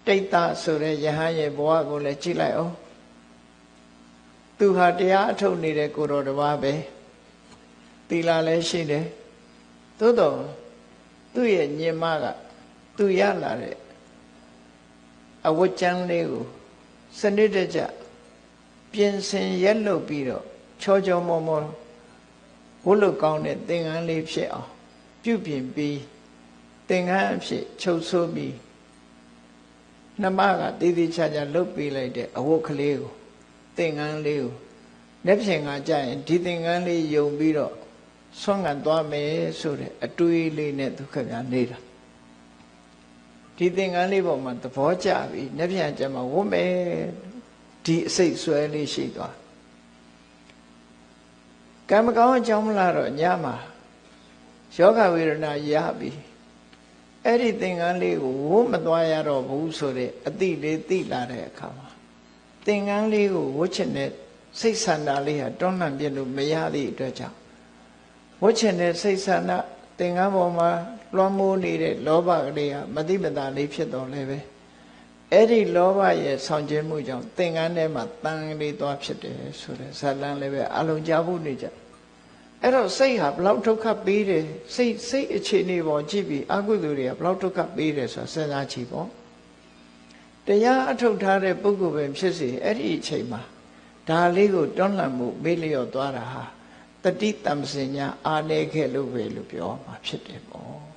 တိတ်တာဆိုတဲ့ယဟန်ရဲ့ဘဝကိုလည်းကြည့်လိုက်အောင်သူဟာတရားအထုတ်နေတဲ့ကိုယ်တော်တစ်ပါးပဲသီလလည်းရှိတယ်သို့တော့သူ့ရဲ့ညင်မကသူရလာတဲ့အဝတ်ကျမ်းလေးကိုစနစ်တကျပြင်ဆင်ရက်လုပ်ပြီးတော့ချောချောမောမောဝတ်လို့ကောင်းတဲ့သင်္ကန်းလေးဖြစ်အောင်ပြုပြင်ပြီးသင်္ကန်းအဖြစ်ချုပ်ဆိုးပြီးနှမကတည်တည်ချာချာလုပ်ပေးလိုက်တဲ့အဝတ်ကလေးကိုသင်္ကန်းလေးကိုလက်ဖြင့်ကကြရင်ဒီသင်္ကန်းလေးယုံပြီးတော့ဆွမ်းခံသွားမယ်ဆိုတဲ့အတွေးလေးနဲ့ဒုက္ခကနေတာဒီသင်္ကန်းလေးပေါ်မှာသဘောကျပြီးလက်ဖြင့်ကျမှဝတ်မယ်ဒီအစိတ်ဆွဲလေးရှိသွားကံမကောင်းအကြောင်းမလားတော့ညမှာယောဂဝေဒနာရပြီးအဲ့ဒီသင်္ကန်းလေးကိုဝတ်မသွားရတော့ဘူးဆိုတဲ့အတိလေးသိလာတဲ့အခါမှာသင်္ကန်းလေးကိုဝတ်ချင်တဲ့စိတ်ဆန္ဒလေးဟာတွန်းလှန်ပြလို့မရသည့်အတွက်ကြောင့်ဝတ်ချင်တဲ့စိတ်ဆန္ဒသင်္ကန်းပေါ်မှာလွှမ်းမိုးနေတဲ့လောဘကလေးဟာမတိမတာလေးဖြစ်တော်လဲပဲအဲ့ဒီလောဘရဲ့ဆောင်ကျဉ်မှုကြောင့်သင်္ကန်းထဲမှာတန်လေးသွားဖြစ်တယ်ဆိုတဲ့ဇာလန်းလည်းပဲအလုံးကြားဖို့နေကြအဲ့တော့စိတ်ဟာဘလောက်ဒုက္ခပေးတယ်စိတ်အခြေအနေပေါ်ကြည့်ပြီးအကုသိုလ်တွေကဘလောက်ဒုက္ခပေးတယ်ဆိုတာစဉ်းစားကြည့်ပေါ့တရားအထုတ်ထားတဲ့ပုဂ္ဂိုလ်ပဲဖြစ်စေအဲ့ဒီအချိန်မှာဒါလေးကိုတွန်းလှန်မှုမေ့လျော့သွားတာဟာတတိတမ္ပစဉ္ညာအာနေခဲ့လို့ပဲလို့ပြောမှာဖြစ်တယ်ပေါ့